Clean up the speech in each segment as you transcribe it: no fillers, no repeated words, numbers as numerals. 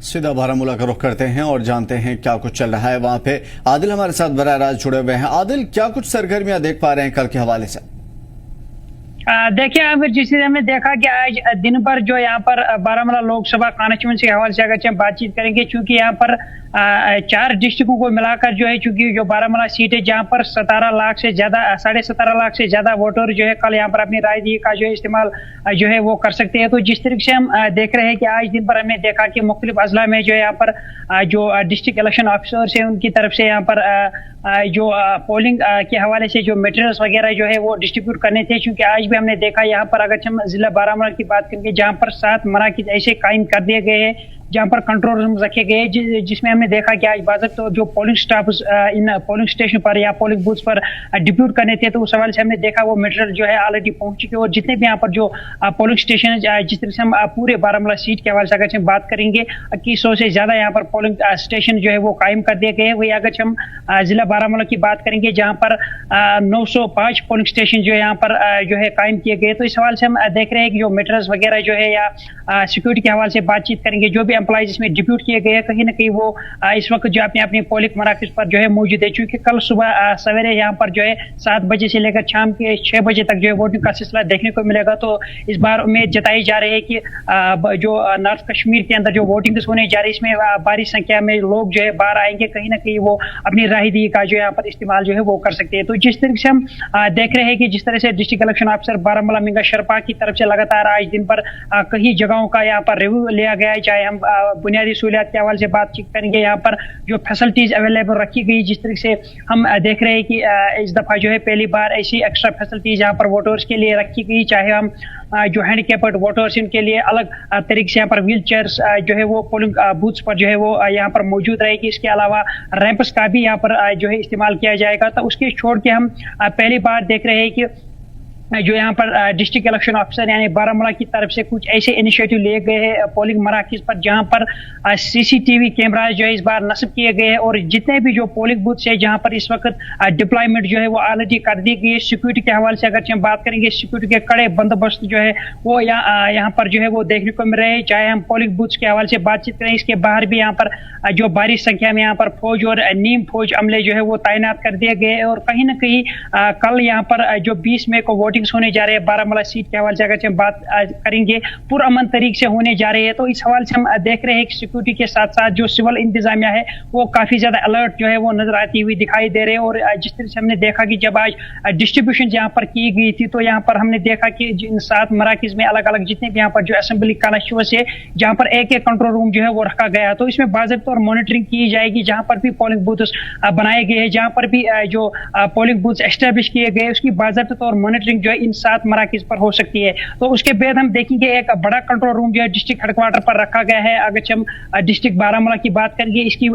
سیدھا بارہمولہ کا رخ کرتے ہیں اور جانتے ہیں کیا کچھ چل رہا ہے وہاں پہ۔ عادل ہمارے ساتھ براہ راست جڑے ہوئے ہیں۔ عادل، کیا کچھ سرگرمیاں دیکھ پا رہے ہیں کل کے حوالے سے؟ دیکھیں عامر، جس طرح ہم نے دیکھا کہ آج دن بھر جو یہاں پر بارہمولہ لوک سبھا کانسٹیچوئنسی کے حوالے سے اگرچہ ہم بات چیت کریں گے، چونکہ یہاں پر 4 ڈسٹرکوں کو ملا کر جو ہے، چونکہ جو بارہمولہ سیٹ ہے جہاں پر 17 لاکھ سے زیادہ 17.5 لاکھ سے زیادہ ووٹر جو ہے کل یہاں پر اپنی رائے دہی کا جو ہے استعمال جو ہے وہ کر سکتے ہیں۔ تو جس طریقے سے ہم دیکھ رہے ہیں کہ آج دن بھر ہم نے دیکھا کہ مختلف اضلاع میں جو ہے یہاں پر جو ڈسٹرکٹ الیکشن آفیسرس ہیں ان کی طرف سے یہاں پر جو پولنگ کے حوالے سے جو میٹیریلز وغیرہ جو ہے وہ ڈسٹریبیوٹ کرنے تھے، چونکہ آج بھی ہم نے دیکھا یہاں پر اگر ہم ضلع بارہمولہ کی بات کریں گے جہاں پر 7 مراکز ایسے قائم کر دیے گئے ہیں جہاں پر کنٹرول روم رکھے گئے، جس میں ہم نے دیکھا کہ آج باضابطہ جو پولنگ سٹاف ان پولنگ اسٹیشن پر یا پولنگ بوتھ پر ڈپیوٹ کرنے تھے، تو اس حوالے سے ہم نے دیکھا وہ میٹیریل جو ہے آلریڈی پہنچ چکے، اور جتنے بھی یہاں پر جو پولنگ اسٹیشن ہے، جس طرح سے ہم پورے بارہمولہ سیٹ کے حوالے سے اگر ہم بات کریں گے 2100 سے زیادہ یہاں پر پولنگ اسٹیشن جو ہے وہ قائم کر دیے گئے ہیں۔ وہی اگر ہم ضلع بارہمولہ کی بات کریں گے جہاں پر 905 پولنگ اسٹیشن جو ہے یہاں پر جو ہے قائم کیے گئے، تو اس حوالے سے ہم دیکھ رہے ہیں کہ جو میٹیریلز وغیرہ جو ہے یا سیکورٹی کے حوالے سے بات چیت کریں گے، جو بھی امپلائیز اس میں ڈپیوٹ کیے گئے ہیں کہیں نہ کہیں وہ اس وقت جو اپنے اپنے پولنگ مراکز پر جو ہے موجود ہے، چونکہ کل صبح سویرے یہاں پر جو ہے 7 بجے سے لے کر شام کے 6 بجے تک جو ہے ووٹنگ کا سلسلہ دیکھنے کو ملے گا۔ تو اس بار امید جتائی جا رہی ہے کہ جو نارتھ کشمیر کے اندر جو ووٹنگ ہونے جا رہی ہے اس میں بڑی سنکھیا میں لوگ جو ہے باہر آئیں گے، کہیں نہ کہیں وہ اپنی رائے دہی کا جو یہاں پر استعمال جو ہے وہ کر سکتے ہیں۔ تو جس طریقے سے ہم دیکھ رہے ہیں کہ جس طرح سے ڈسٹرکٹ الیکشن آفیسر بارہمولہ منگا شرپا کی طرف سے لگاتار آج دن پر کئی جگہوں کا یہاں پر ریویو لیا گیا ہے، چاہے ہم بنیادی سہولیات کے حوالے سے بات چیت کریں گے، یہاں پر جو فیسلٹیز اویلیبل رکھی گئی، جس طریقے سے ہم دیکھ رہے ہیں کہ اس دفعہ جو ہے پہلی بار ایسی ایکسٹرا فیسلٹیز یہاں پر ووٹرز کے لیے رکھی گئی، چاہے ہم جو ہینڈ کیپڈ ووٹرز ان کے لیے الگ طریقے سے یہاں پر ویل چیئرز جو ہے وہ پولنگ بوتھس پر جو ہے وہ یہاں پر موجود رہے گی۔ اس کے علاوہ ریمپس کا بھی یہاں پر جو ہے استعمال کیا جائے گا۔ تو اس کے چھوڑ کے ہم پہلی بار دیکھ رہے ہیں کہ جو یہاں پر ڈسٹرکٹ الیکشن آفیسر یعنی بارہمولہ کی طرف سے کچھ ایسے انیشیٹو لیے گئے ہیں پولنگ مراکز پر جہاں پر CCTV کیمراز جو ہے اس بار نصب کیے گئے ہیں، اور جتنے بھی جو پولنگ بوتھ ہے جہاں پر اس وقت ڈپلائمنٹ جو ہے وہ آلریڈی کر دی گئی ہے۔ سیکورٹی کے حوالے سے اگر ہم بات کریں گے، سیکورٹی کے کڑے بندوبست جو ہے وہ یہاں پر جو ہے وہ دیکھنے کو مل رہے ہیں، چاہے ہم پولنگ بوتھ کے حوالے سے بات چیت کریں، اس کے باہر بھی یہاں پر جو بڑی سنکھیا میں یہاں پر فوج اور نیم فوج عملے جو ہے وہ تعینات کر دیے گئے، اور کہیں نہ کہیں کل یہاں پر جو 20 مئی کو ووٹنگز ہونے جا رہے ہیں بارہمولہ سیٹ کے حوالے سے اگر ہم بات کریں گے پرامن طریقے سے ہونے جا رہے ہیں۔ تو اس حوالے سے ہم دیکھ رہے ہیں کہ سیکورٹی کے ساتھ ساتھ جو سول انتظامیہ ہے وہ کافی زیادہ الرٹ جو ہے وہ نظر آتی ہوئی دکھائی دے رہے ہیں، اور جس طرح سے ہم نے دیکھا کہ جب آج ڈسٹریبیوشن یہاں پر کی گئی تھی تو یہاں پر ہم نے دیکھا کہ جن 7 مراکز میں الگ الگ جتنے بھی یہاں پر جو اسمبلی کانسٹیچوئنسی ہے جہاں پر ایک کنٹرول روم جو ہے وہ رکھا گیا، تو اس میں باضابطہ اور مانیٹرنگ کی جائے گی، جہاں پر بھی پولنگ بوتھس بنائے گئے ہیں، جہاں پر بھی جو پولنگ بوتھس اسٹیبلش کیے گئے اس کی باضابطہ اور مانیٹرنگ جو ہے ان 7 مراکز پر ہو سکتی ہے۔ تو اس کے بعد ہم دیکھیں گے ایک بڑا کنٹرول روم جو ہے ڈسٹرکٹ ہیڈ کوارٹر پر رکھا گیا ہے۔ اگر ہم ڈسٹرکٹ بارہمولہ کی بات کریں گے، اس کی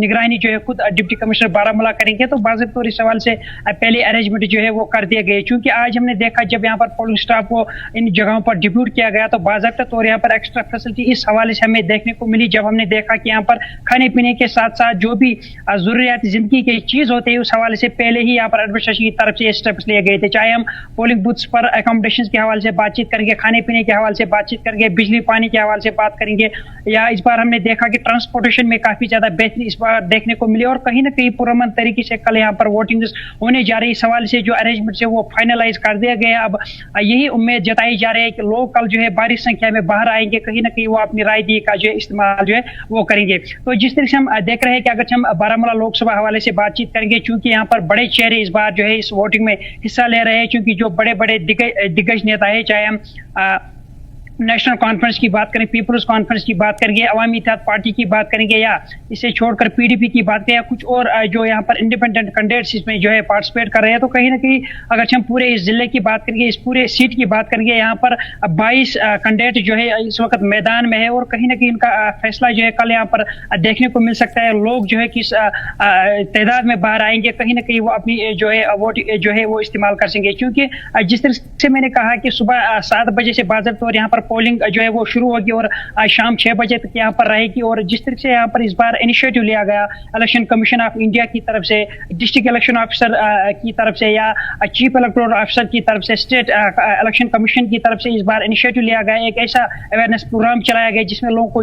نگرانی جو ہے خود ڈپٹی کمشنر بارہمولہ کریں گے، تو باضابطہ اور اس سوال سے پہلے ارینجمنٹ جو ہے وہ کر دیے گئے، چونکہ آج ہم نے دیکھا جب یہاں پر پولنگ سٹاف کو ان جگہوں پر ڈپیوٹ کیا گیا تو باضابطہ طور یہاں پر ایکسٹرا فیسلٹی اس حوالے سے ہمیں دیکھنے کو ملی، جب ہم نے دیکھا کہ یہاں پر کھانے پینے کے ساتھ ساتھ جو بھی ضروریات زندگی کی چیز ہوتے ہیں اس حوالے سے پہلے ہی یہاں پر ایڈمنسٹریشن کی طرف سے اسٹیپس لیے گئے تھے، چاہے ہم پولنگ بوتھس پر اکاموڈیشن کے حوالے سے بات چیت کریں گے، کھانے پینے کے حوالے سے بات چیت کریں گے، بجلی پانی کے حوالے سے بات کریں گے، یا اس بار ہم نے دیکھا کہ ٹرانسپورٹیشن میں کافی زیادہ بہتری اس بار دیکھنے کو ملی، اور کہیں نہ کہیں پرامن طریقے سے کل یہاں پر ووٹنگ ہونے جا رہی، اس حوالے سے جو ارینجمنٹ ہے وہ فائنلائز کر دیا گیا۔ اب یہی امید جتائی جا رہی ہے کہ لوگ کل جو ہے بڑی سنکھیا میں باہر آئیں گے، کہیں نہ کہیں وہ اپنی رائے دہی کا جو ہے استعمال جو ہے وہ کریں گے۔ تو جس طرح سے ہم دیکھ رہے ہیں کہ اگر ہم بارہمولہ لوک سبھا حوالے سے بات چیت کریں گے، چونکہ یہاں پر بڑے چہرے اس بار جو ہے اس ووٹنگ میں حصہ لے رہے ہیں، چونکہ جو بڑے بڑے دگج نیتا ہے، چاہے ہم نیشنل کانفرنس کی بات کریں، پیپلز کانفرنس کی بات کریں گے، عوامی اتحاد پارٹی کی بات کریں گے، یا اسے چھوڑ کر PDP کی بات کریں، یا کچھ اور جو یہاں پر انڈیپینڈنٹ کینڈیڈیٹس اس میں جو ہے پارٹیسپیٹ کر رہے ہیں، تو کہیں نہ کہیں اگر ہم پورے اس ضلع کی بات کریں گے، اس پورے سیٹ کی بات کریں گے، یہاں پر 22 کینڈیڈیٹ جو ہے اس وقت میدان میں ہے، اور کہیں نہ کہیں ان کا فیصلہ جو ہے کل یہاں پر دیکھنے کو مل سکتا ہے۔ لوگ جو ہے کس تعداد میں باہر آئیں گے، کہیں نہ کہیں وہ اپنی جو ہے ووٹ جو ہے وہ استعمال کر سکیں گے، کیونکہ جس طرح سے میں نے کہا کہ صبح 7 بجے سے باضابطہ اور یہاں پر پولنگ جو ہے وہ شروع ہوگی اور شام 6 بجے تک یہاں پر رہے گی، اور جس طرح سے یہاں پر اس بار انیشیٹو لیا گیا الیکشن کمیشن آف انڈیا کی طرف سے، ڈسٹرکٹ الیکشن آفیسر کی طرف سے، یا چیف الیکٹورل آفیسر کی طرف سے، اسٹیٹ الیکشن کمیشن کی طرف سے اس بار انیشیٹو لیا گیا، ایک ایسا اویئرنیس پروگرام چلایا گیا جس میں لوگوں کو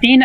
3